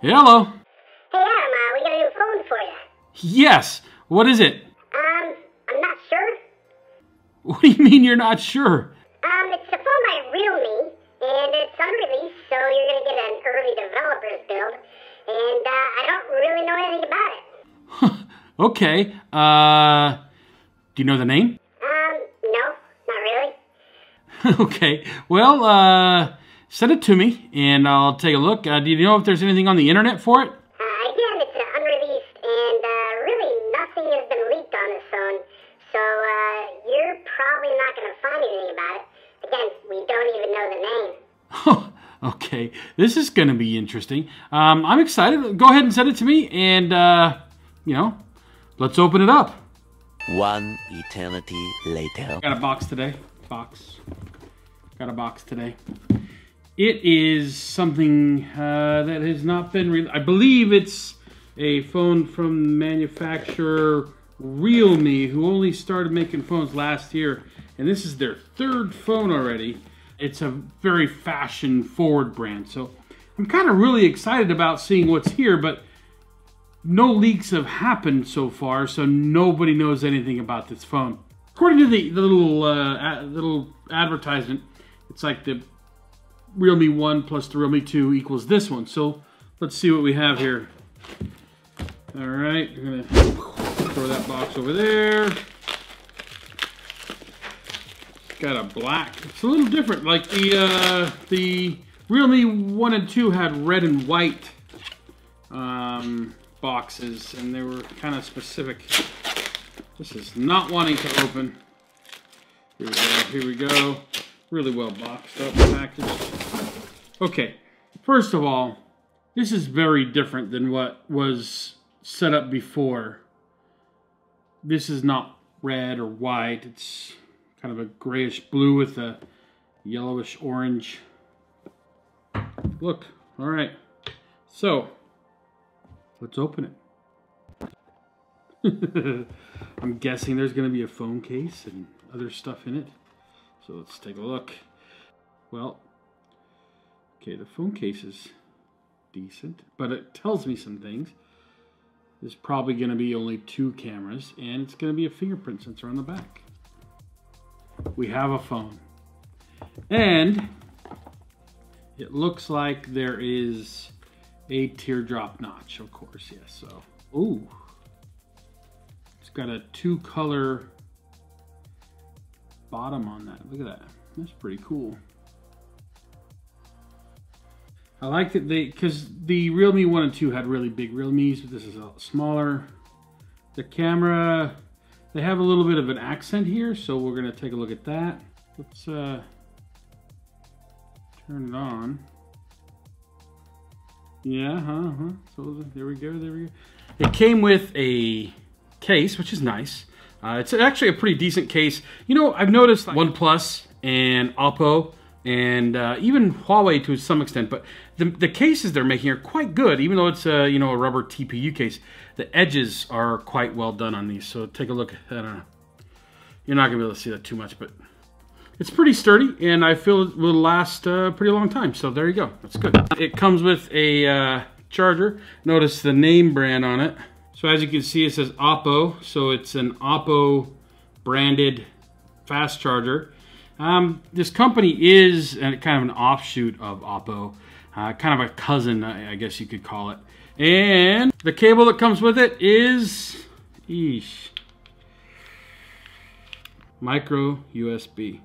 Hello. Hey Adam, we got a new phone for you. Yes. What is it? I'm not sure. What do you mean you're not sure? It's a phone by Realme, and it's unreleased, so you're gonna get an early developer's build, and I don't really know anything about it. Okay. Do you know the name? No, not really. Okay. Well, send it to me, and I'll take a look. Do you know if there's anything on the internet for it? Again, it's unreleased, and really nothing has been leaked on this phone, so you're probably not gonna find anything about it. Again, we don't even know the name. Okay. This is going to be interesting. I'm excited. Go ahead and send it to me, and, let's open it up. One eternity later. Got a box today. Got a box today. It is something that has not been... I believe it's a phone from manufacturer Realme, who only started making phones last year. And this is their third phone already. It's a very fashion-forward brand. So I'm kind of really excited about seeing what's here, but no leaks have happened so far, so nobody knows anything about this phone. According to the little advertisement, it's like the Realme 1 plus the Realme 2 equals this one. So let's see what we have here. All right, I'm gonna throw that box over there. Got a black. It's a little different. Like the Realme 1 and 2 had red and white boxes, and they were kind of specific. This is not wanting to open. Here we go. Here we go. Really well boxed up, packaged. Okay. First of all, this is very different than what was set up before. This is not red or white. It's kind of a grayish blue with a yellowish orange. Look, all right. So, let's open it. I'm guessing there's going to be a phone case and other stuff in it. So let's take a look. Well, okay, the phone case is decent, but it tells me some things. There's probably going to be only 2 cameras, and it's going to be a fingerprint sensor on the back. We have a phone, and it looks like there is a teardrop notch, of course. Yes. So, ooh, it's got a 2-color bottom on that. Look at that. That's pretty cool. I like that because the Realme 1 and 2 had really big Realmes, but this is a lot smaller. The camera. They have a little bit of an accent here, so we're going to take a look at that. Let's turn it on. Yeah, So there we go, there we go. It came with a case, which is nice. It's actually a pretty decent case. You know, I've noticed like OnePlus and Oppo and even Huawei to some extent, but the cases they're making are quite good, even though it's a rubber TPU case. The edges are quite well done on these, so take a look. I don't know. You're not gonna be able to see that too much, but it's pretty sturdy, and I feel it will last a pretty long time. So there you go. That's good. It comes with a charger. Notice the name brand on it. So as you can see, it says Oppo, so it's an Oppo branded fast charger. This company is kind of an offshoot of Oppo, kind of a cousin, I guess you could call it. And the cable that comes with it is, micro USB.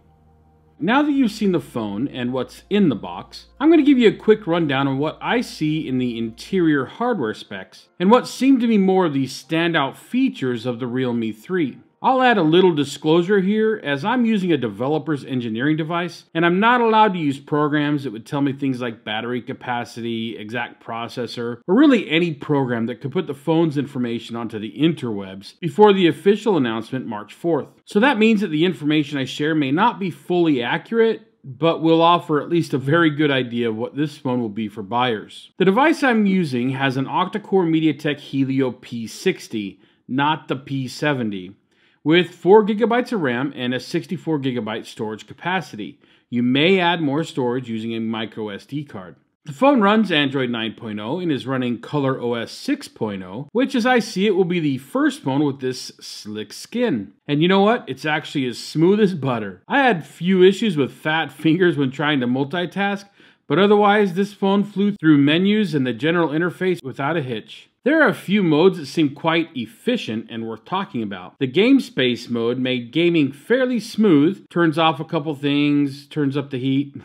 Now that you've seen the phone and what's in the box, I'm going to give you a quick rundown on what I see in the interior hardware specs and what seem to be more of the standout features of the Realme 3. I'll add a little disclosure here, as I'm using a developer's engineering device, and I'm not allowed to use programs that would tell me things like battery capacity, exact processor, or really any program that could put the phone's information onto the interwebs before the official announcement March 4th. So that means that the information I share may not be fully accurate, but will offer at least a very good idea of what this phone will be for buyers. The device I'm using has an octa-core MediaTek Helio P60, not the P70. With 4 GB of RAM and a 64 GB storage capacity. You may add more storage using a micro SD card. The phone runs Android 9.0 and is running ColorOS 6.0, which as I see it will be the first phone with this slick skin. And you know what? It's actually as smooth as butter. I had few issues with fat fingers when trying to multitask, but otherwise this phone flew through menus and the general interface without a hitch. There are a few modes that seem quite efficient and worth talking about. The game space mode made gaming fairly smooth, turns off a couple things, turns up the heat.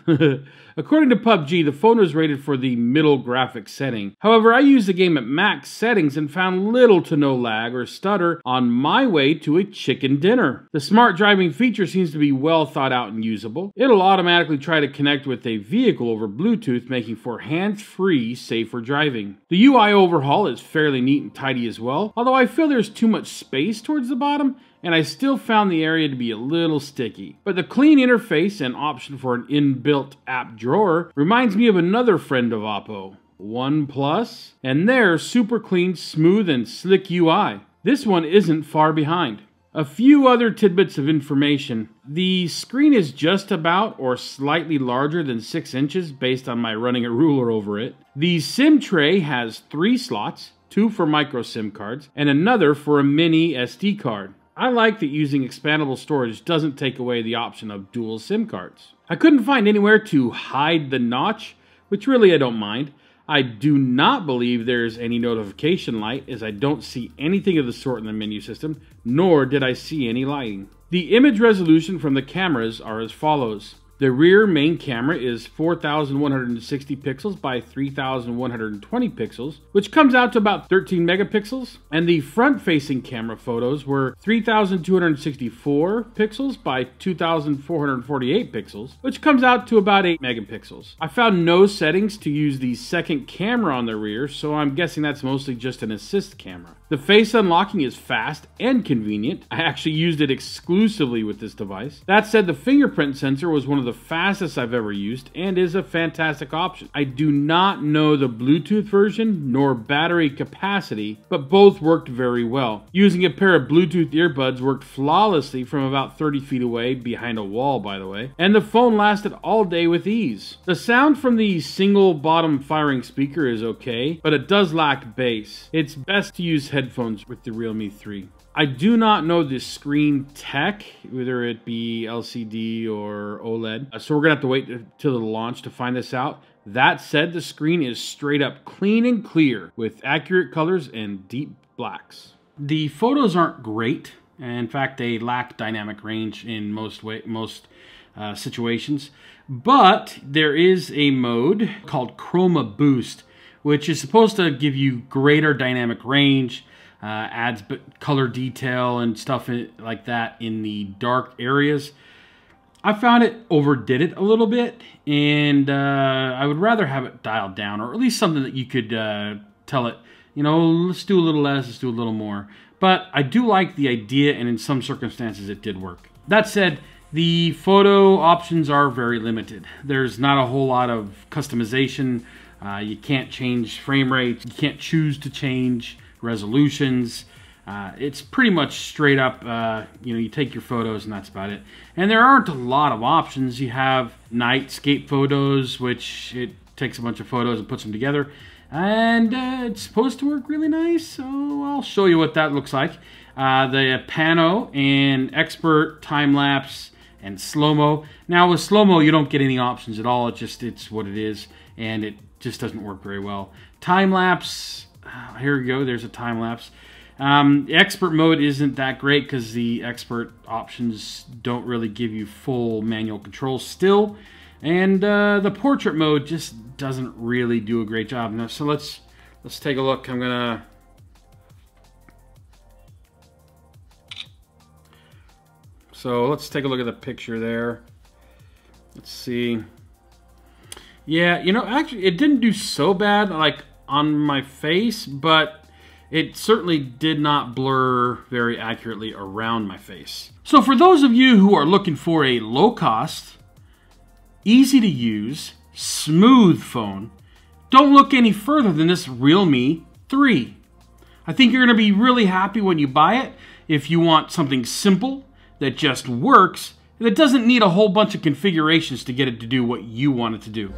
According to PUBG, the phone was rated for the middle graphics setting. However, I used the game at max settings and found little to no lag or stutter on my way to a chicken dinner. The smart driving feature seems to be well thought out and usable. It'll automatically try to connect with a vehicle over Bluetooth, making for hands-free, safer driving. The UI overhaul is fairly neat and tidy as well, although I feel there's too much space towards the bottom, and I still found the area to be a little sticky. But the clean interface and option for an inbuilt app drawer reminds me of another friend of Oppo, OnePlus, and their super clean, smooth, and slick UI. This one isn't far behind. A few other tidbits of information. The screen is just about or slightly larger than 6 inches based on my running a ruler over it. The SIM tray has 3 slots, 2 for micro SIM cards, and another for a mini SD card. I like that using expandable storage doesn't take away the option of dual SIM cards. I couldn't find anywhere to hide the notch, which really I don't mind. I do not believe there's any notification light, as I don't see anything of the sort in the menu system, nor did I see any lighting. The image resolution from the cameras are as follows. The rear main camera is 4,160 pixels by 3,120 pixels, which comes out to about 13 megapixels. And the front-facing camera photos were 3,264 pixels by 2,448 pixels, which comes out to about 8 megapixels. I found no settings to use the second camera on the rear, so I'm guessing that's mostly just an assist camera. The face unlocking is fast and convenient. I actually used it exclusively with this device. That said, the fingerprint sensor was one of the fastest I've ever used and is a fantastic option. I do not know the Bluetooth version nor battery capacity, but both worked very well. Using a pair of Bluetooth earbuds worked flawlessly from about 30 feet away, behind a wall by the way, and the phone lasted all day with ease. The sound from the single bottom firing speaker is okay, but it does lack bass. It's best to use headphones with the Realme 3. I do not know the screen tech, whether it be LCD or OLED, so we're gonna have to wait till the launch to find this out. That said, the screen is straight up clean and clear with accurate colors and deep blacks. The photos aren't great. In fact, they lack dynamic range in most situations, but there is a mode called Chroma Boost, which is supposed to give you greater dynamic range, adds color detail and stuff like that in the dark areas. I found it overdid it a little bit, and I would rather have it dialed down, or at least something that you could tell it, you know, let's do a little less, let's do a little more. But I do like the idea, and in some circumstances it did work. That said, the photo options are very limited. There's not a whole lot of customization. You can't change frame rates, you can't choose to change resolutions. It's pretty much straight up, you know, you take your photos and that's about it. And there aren't a lot of options. You have Nightscape Photos, which it takes a bunch of photos and puts them together. And it's supposed to work really nice, so I'll show you what that looks like. The Pano and Expert, Time-Lapse, and Slow-Mo. Now with Slow-Mo, you don't get any options at all. It's what it is, and it just doesn't work very well. Time-Lapse, here we go, there's a time-lapse. Expert mode isn't that great because the expert options don't really give you full manual control still. And the portrait mode just doesn't really do a great job. Now, so let's take a look. So let's take a look at the picture there. Let's see. Yeah, you know, actually it didn't do so bad like on my face, but it certainly did not blur very accurately around my face. So for those of you who are looking for a low-cost, easy-to-use, smooth phone, don't look any further than this Realme 3. I think you're going to be really happy when you buy it if you want something simple that just works and that doesn't need a whole bunch of configurations to get it to do what you want it to do.